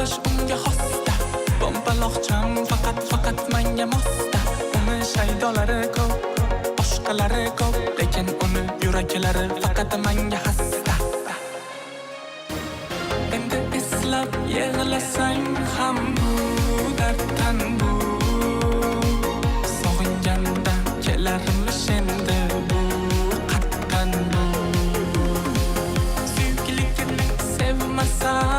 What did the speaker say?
qarash unga xosda. Bombaloqcham faqat menga mosda. Uni shaydolari ko'p, boshqalari ko'p, lekin uni yuraklari faqat menga xasta. Endi eslab yig'lasang ham bu darddan bu. Sog'inganda kelarmish endi bu qatdan bu. Suyukligini sevmasam